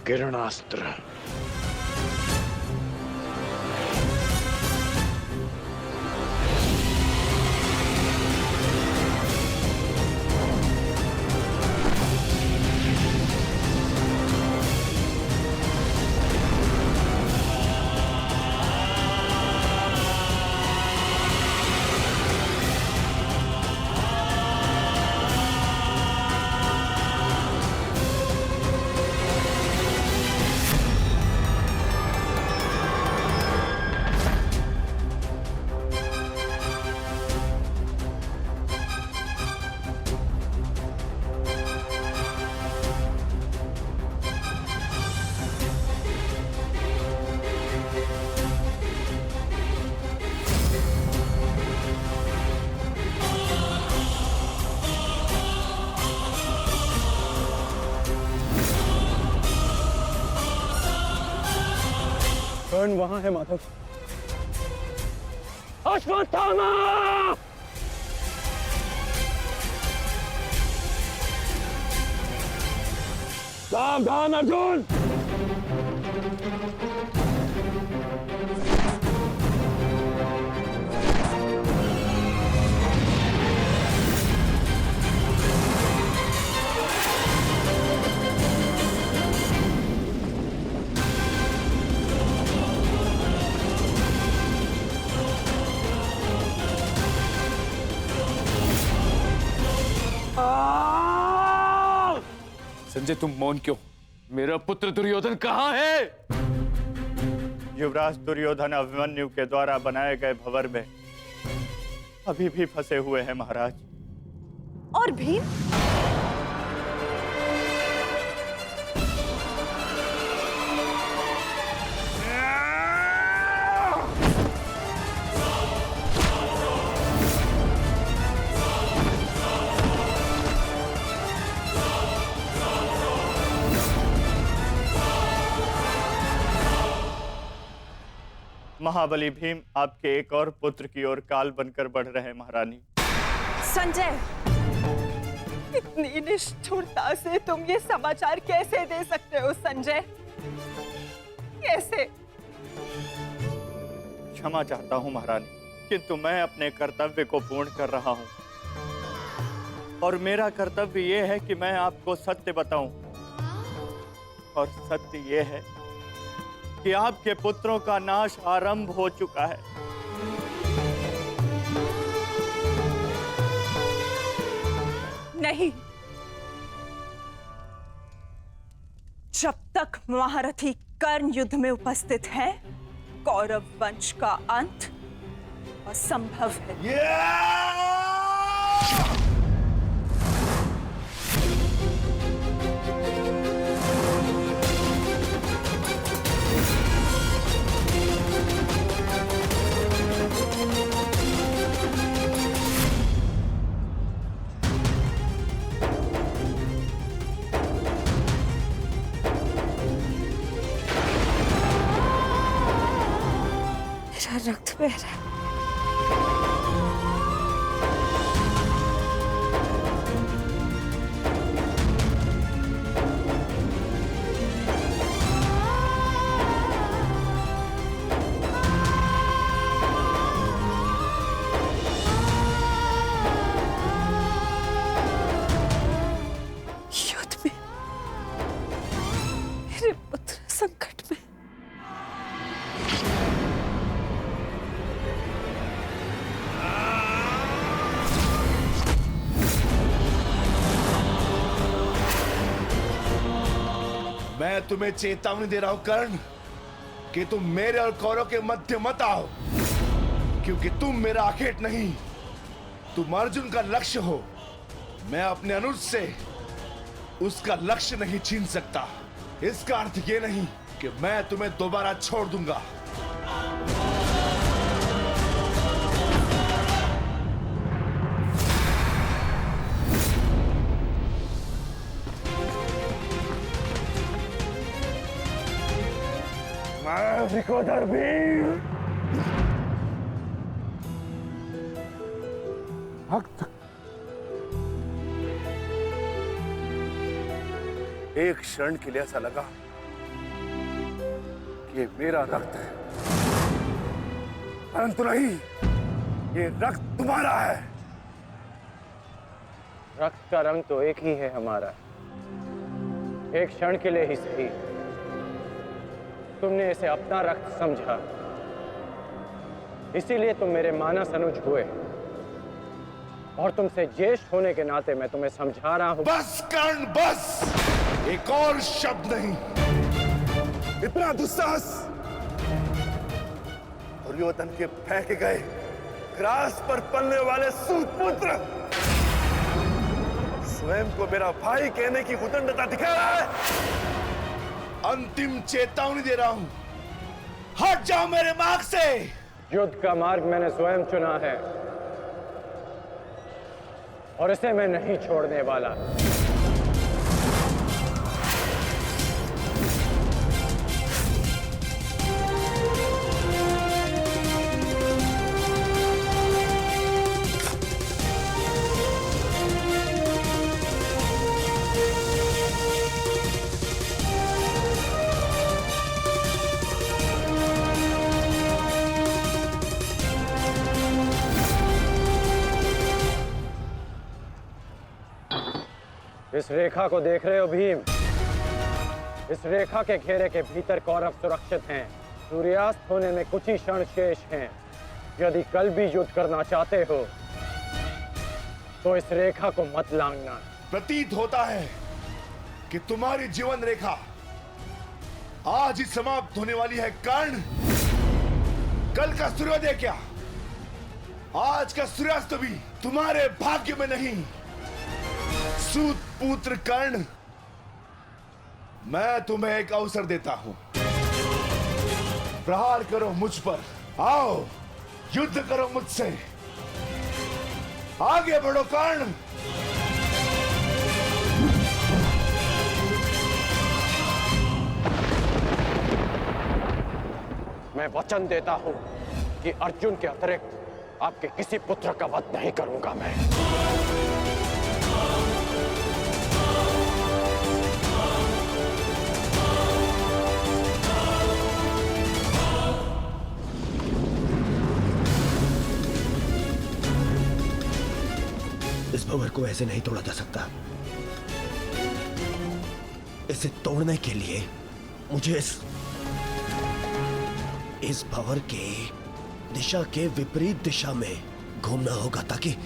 किरणास्त्र। कर्ण वहां है माधव। अश्वत्थामा! सावधान अर्जुन! संजय, तुम मौन क्यों? मेरा पुत्र दुर्योधन कहाँ है? युवराज दुर्योधन अभिमन्यु के द्वारा बनाए गए भंवर में अभी भी फंसे हुए हैं महाराज। और भीम? महाबली भीम आपके एक और पुत्र की ओर काल बनकर बढ़ रहे हैं महारानी। संजय, इतनी निष्ठुरता से तुम ये समाचार कैसे दे सकते हो संजय? कैसे? क्षमा चाहता हूं महारानी, किंतु मैं अपने कर्तव्य को पूर्ण कर रहा हूं और मेरा कर्तव्य यह है कि मैं आपको सत्य बताऊं। और सत्य यह है कि आपके पुत्रों का नाश आरंभ हो चुका है। नहीं, जब तक महारथी कर्ण युद्ध में उपस्थित है, कौरव वंश का अंत असंभव है। रक्त बह रहा है। युद्ध में मेरे पुत्र संकट में। मैं तुम्हें चेतावनी दे रहा हूं कर्ण कि तुम मेरे और कौरव के मध्य मत आओ, क्योंकि तुम मेरा आखेट नहीं, तुम अर्जुन का लक्ष्य हो। मैं अपने अनुज से उसका लक्ष्य नहीं छीन सकता। इसका अर्थ ये नहीं कि मैं तुम्हें दोबारा छोड़ दूंगा। विकोधर भीम, भक्त, एक क्षण के लिए ऐसा लगा ये मेरा रक्त है, परंतु नहीं, ये रक्त तुम्हारा है। रक्त का रंग तो एक ही है हमारा, एक क्षण के लिए ही सही। तुमने इसे अपना रक्त समझा, इसीलिए तुम मेरे मानस अनुज हुए, और तुमसे ज्येष्ठ होने के नाते मैं तुम्हें समझा रहा हूं। बस कर्ण, बस, एक और शब्द नहीं। इतना दुस्साहस दुर्योधन के फेंके गए ग्रास पर पलने वाले सूतपुत्र स्वयं को मेरा भाई कहने की उदंडता दिखा रहा है। अंतिम चेतावनी दे रहा हूं, हट जाओ मेरे मार्ग से। युद्ध का मार्ग मैंने स्वयं चुना है और इसे मैं नहीं छोड़ने वाला। इस रेखा को देख रहे हो भीम? इस रेखा के घेरे के भीतर कौरव सुरक्षित हैं। सूर्यास्त होने में कुछ ही क्षण शेष हैं। यदि कल भी युद्ध करना चाहते हो तो इस रेखा को मत लांघना। प्रतीत होता है कि तुम्हारी जीवन रेखा आज ही समाप्त होने वाली है कर्ण। कल का सूर्योदय क्या, आज का सूर्यास्त भी तुम्हारे भाग्य में नहीं। सूत पुत्र कर्ण, मैं तुम्हें एक अवसर देता हूं, प्रहार करो मुझ पर। आओ युद्ध करो मुझसे, आगे बढ़ो कर्ण। मैं वचन देता हूं कि अर्जुन के अतिरिक्त आपके किसी पुत्र का वध नहीं करूंगा मैं। इस भंवर को ऐसे नहीं तोड़ा जा सकता। इसे तोड़ने के लिए मुझे इस भंवर के दिशा के विपरीत दिशा में घूमना होगा ताकि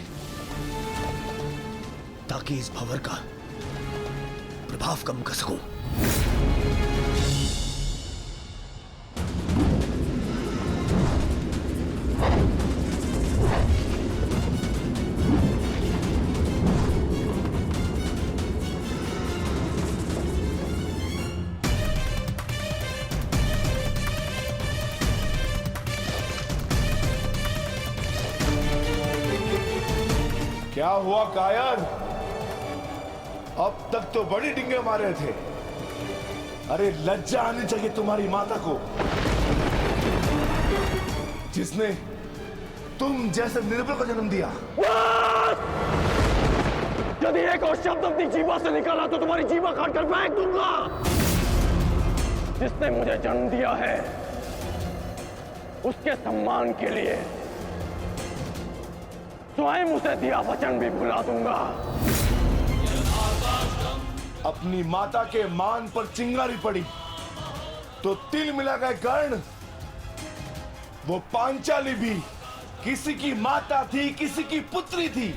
इस भंवर का प्रभाव कम कर सकूं। क्या हुआ कायर? अब तक तो बड़ी डिंगे मारे थे। अरे लज्जा आनी चाहिए तुम्हारी माता को, जिसने तुम जैसे निर्बल को जन्म दिया। यदि एक और शब्द अपनी जीवा से निकाला तो तुम्हारी जीवा काटकर फेंक दूंगा। जिसने मुझे जन्म दिया है उसके सम्मान के लिए स्वयं उसे दिया वचन भी भुला दूंगा। अपनी माता के मान पर चिंगारी पड़ी तो तिल मिला गए कर्ण। वो पांचाली भी किसी की माता थी, किसी की पुत्री थी,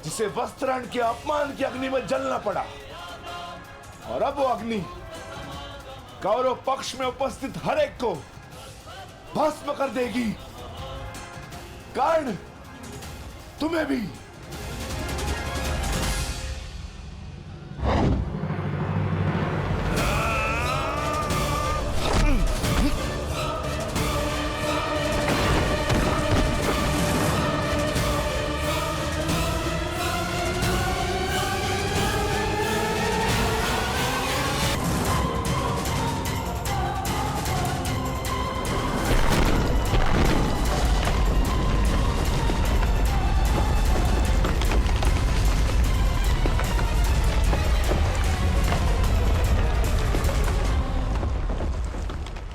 जिसे वस्त्राण के अपमान की अग्नि में जलना पड़ा। और अब वो अग्नि कौरव पक्ष में उपस्थित हर एक को भस्म कर देगी। कर्ण, तुम्हें भी।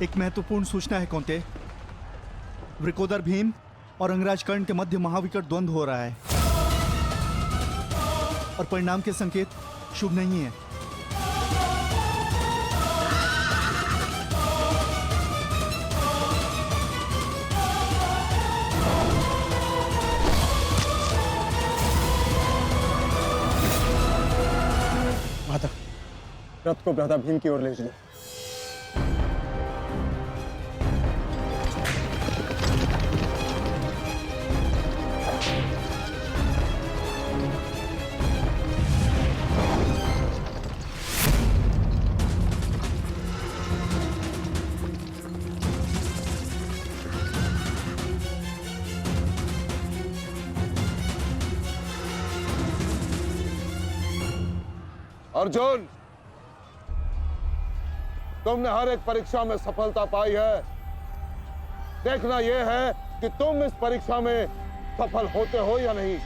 एक महत्वपूर्ण सूचना है कौंते। वृकोदर भीम और अंगराज कर्ण के मध्य महाविकट द्वंद्व हो रहा है और परिणाम के संकेत शुभ नहीं है। माता, रथ को भ्राता भीम की ओर ले चलो। अर्जुन, तुमने हर एक परीक्षा में सफलता पाई है। देखना यह है कि तुम इस परीक्षा में सफल होते हो या नहीं।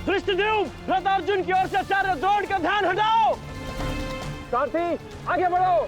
धृष्टद्युम्न, रथ अर्जुन की ओर से आचार्य द्रोण का ध्यान हटाओ। सारथी, आगे बढ़ो।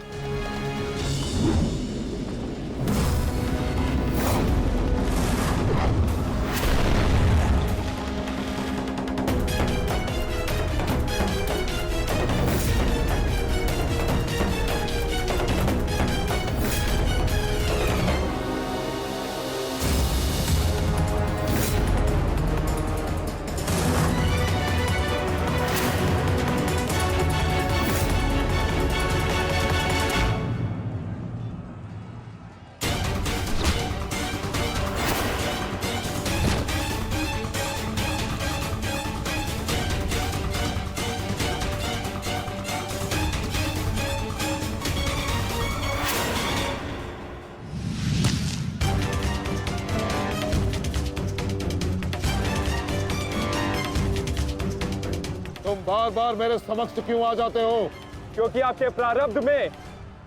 तुम बार बार मेरे समक्ष क्यों आ जाते हो? क्योंकि आपके प्रारब्ध में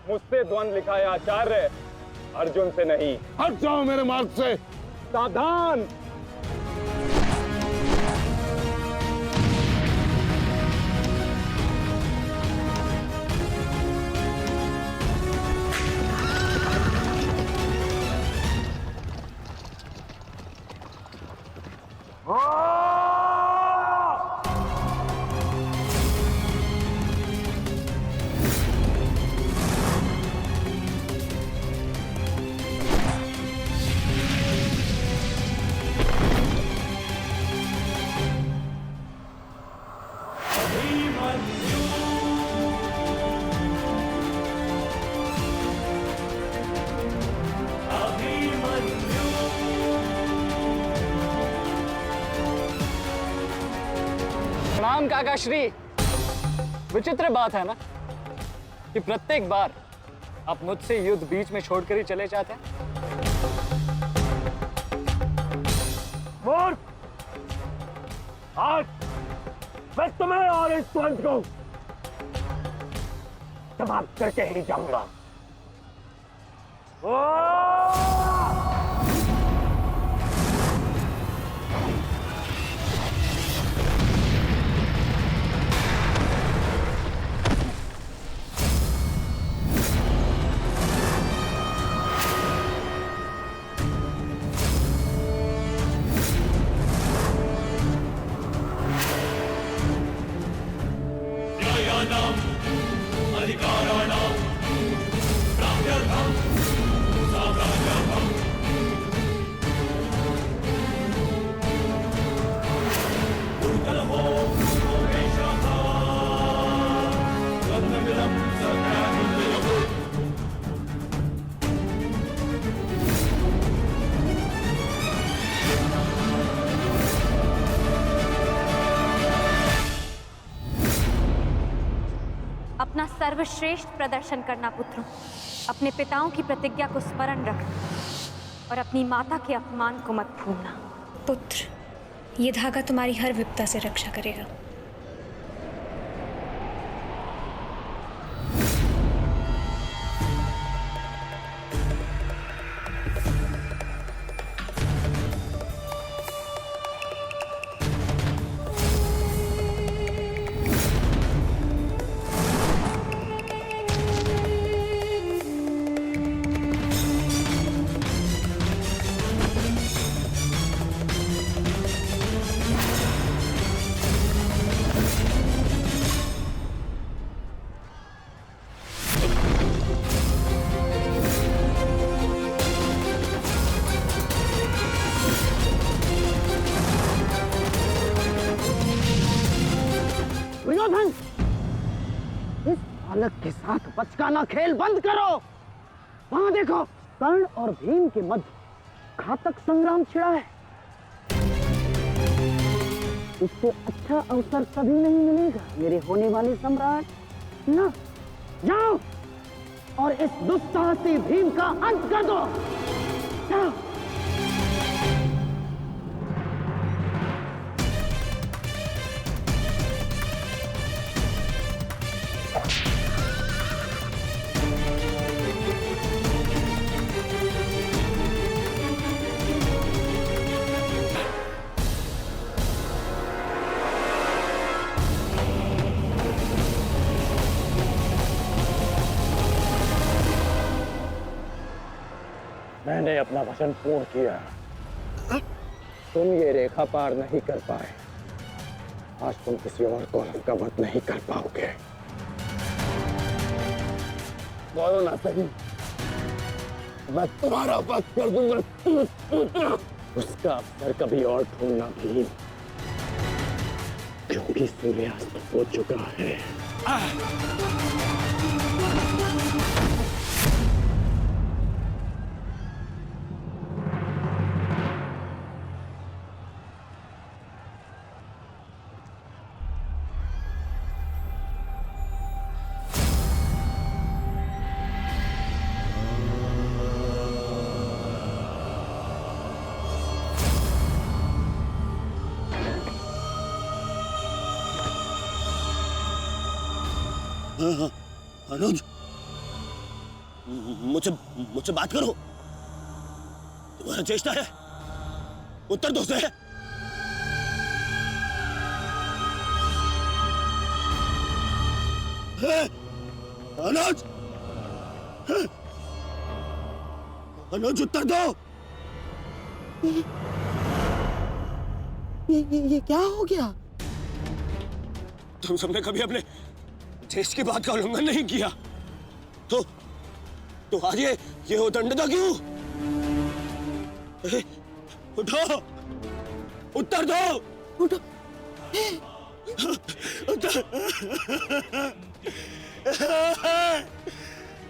मुझसे द्वंद्व लिखा है आचार्य, अर्जुन से नहीं। हट जाओ मेरे मार्ग से। सावधान। प्रणाम काका श्री। विचित्र बात है ना कि प्रत्येक बार आप मुझसे युद्ध बीच में छोड़कर ही चले जाते हैं। मूर्ख! आज मैं तुम्हें और इस द्वंद्व को समाप्त करके ही जाऊंगा। अपना सर्वश्रेष्ठ प्रदर्शन करना पुत्रों। अपने पिताओं की प्रतिज्ञा को स्मरण रखना और अपनी माता के अपमान को मत भूलना। पुत्र, ये धागा तुम्हारी हर विपदा से रक्षा करेगा। बालक के साथ बचकाना खेल बंद करो। वहां देखो, कर्ण और भीम के मध्य घातक संग्राम छिड़ा है। इससे अच्छा अवसर कभी नहीं मिलेगा मेरे होने वाले सम्राट। ना, जाओ और इस दुस्साहसी भीम का अंत कर दो। जाओ। मैंने अपना वचन पूर्ण किया। तुम ये रेखा पार नहीं कर पाए, आज तुम किसी और कौरव का वध नहीं कर पाओगे। बोलो ना सही, मैं तुम्हारा वध कर दूंगा। उसका अवसर कभी और ढूंढना भी, क्योंकि सूर्यास्त हो चुका है। अनुज, मुझसे बात करो। तुम्हारा चेष्टा है, उत्तर दो से। अनुज, अनुज उत्तर दो। ये क्या हो गया? तुम सबने कभी अपने देश की बात का उल्लंघन नहीं किया, तो आज ये उदंडता क्यों? उठो, उत्तर दो। उठो,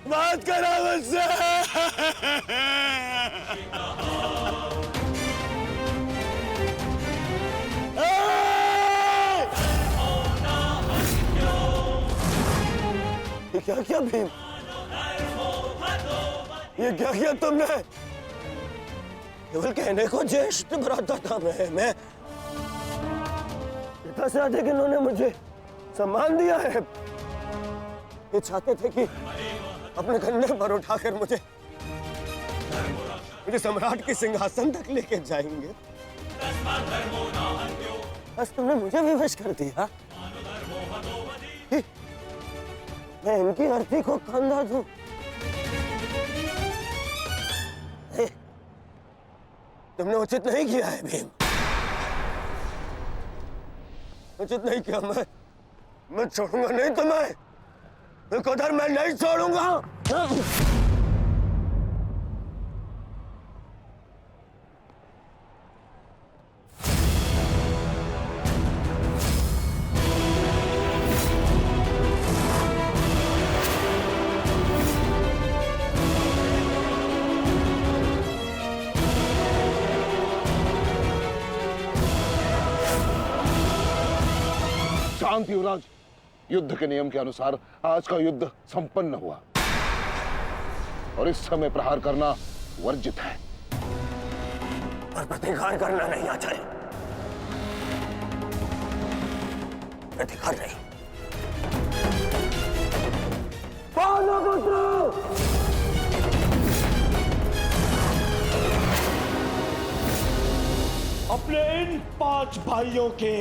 बात करो मुझसे। क्या क्या भीम, ये क्या किया तुमने? केवल कहने को ज्येष्ठ भ्राता था मैं। पिता से अधिक इन्होंने मुझे सम्मान दिया है। ये चाहते थे कि अपने कंधे पर उठाकर मुझे सम्राट के सिंहासन तक लेके जाएंगे। बस तुमने मुझे विवश कर दिया। मैं इनकी अर्थी को कंधा दूं। तुमने उचित नहीं किया है भीम, उचित नहीं किया। मैं छोड़ूंगा नहीं तुम्हें, विकोधर मैं नहीं छोड़ूंगा। शांत युवराज, युद्ध के नियम के अनुसार आज का युद्ध संपन्न हुआ और इस समय प्रहार करना वर्जित है। पर प्रतिकार करना नहीं आता है। प्रतिकार नहीं। अपने इन 5 भाइयों के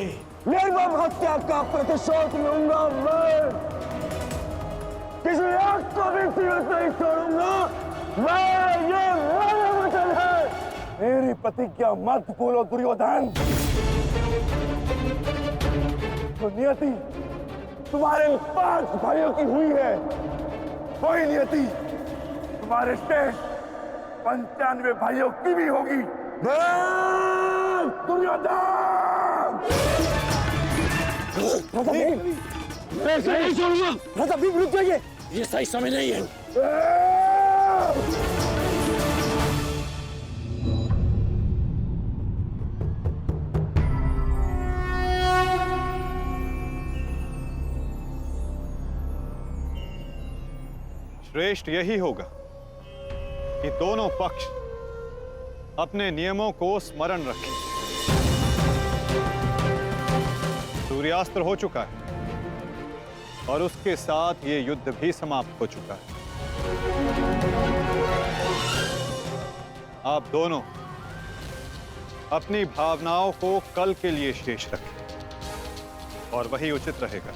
निर्मम हत्या का प्रतिशोध लूंगा मैं। किसी एक को भी जीवित नहीं छोड़ूंगा मैं। ये मेरा वचन है। मेरी प्रतिज्ञा मत भूलो दुर्योधन। तो नियति तुम्हारे 5 भाइयों की हुई है, वही नियति तुम्हारे शेष 95 भाइयों की भी होगी। दुर्योधन! नहीं छोड़ूंगा। प्रताप भीम रुक जाइए, ये सही समय नहीं है। श्रेष्ठ यही होगा कि दोनों पक्ष अपने नियमों को स्मरण रखें। सूर्यास्त हो चुका है और उसके साथ ये युद्ध भी समाप्त हो चुका है। आप दोनों अपनी भावनाओं को कल के लिए शेष रखें और वही उचित रहेगा।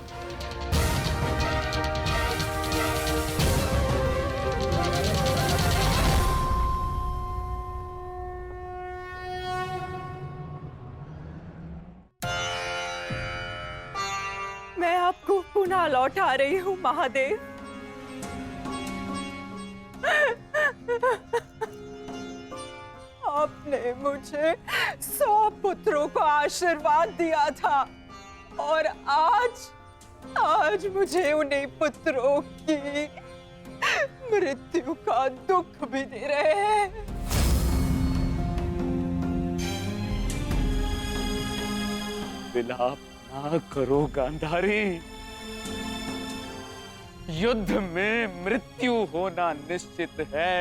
मैं आपको पुनः लौटा रही हूँ महादेव। आपने मुझे 100 पुत्रों को आशीर्वाद दिया था और आज मुझे उन्हीं पुत्रों की मृत्यु का दुख भी दे रहे हैं। विलाप ना करो गांधारी। युद्ध में मृत्यु होना निश्चित है।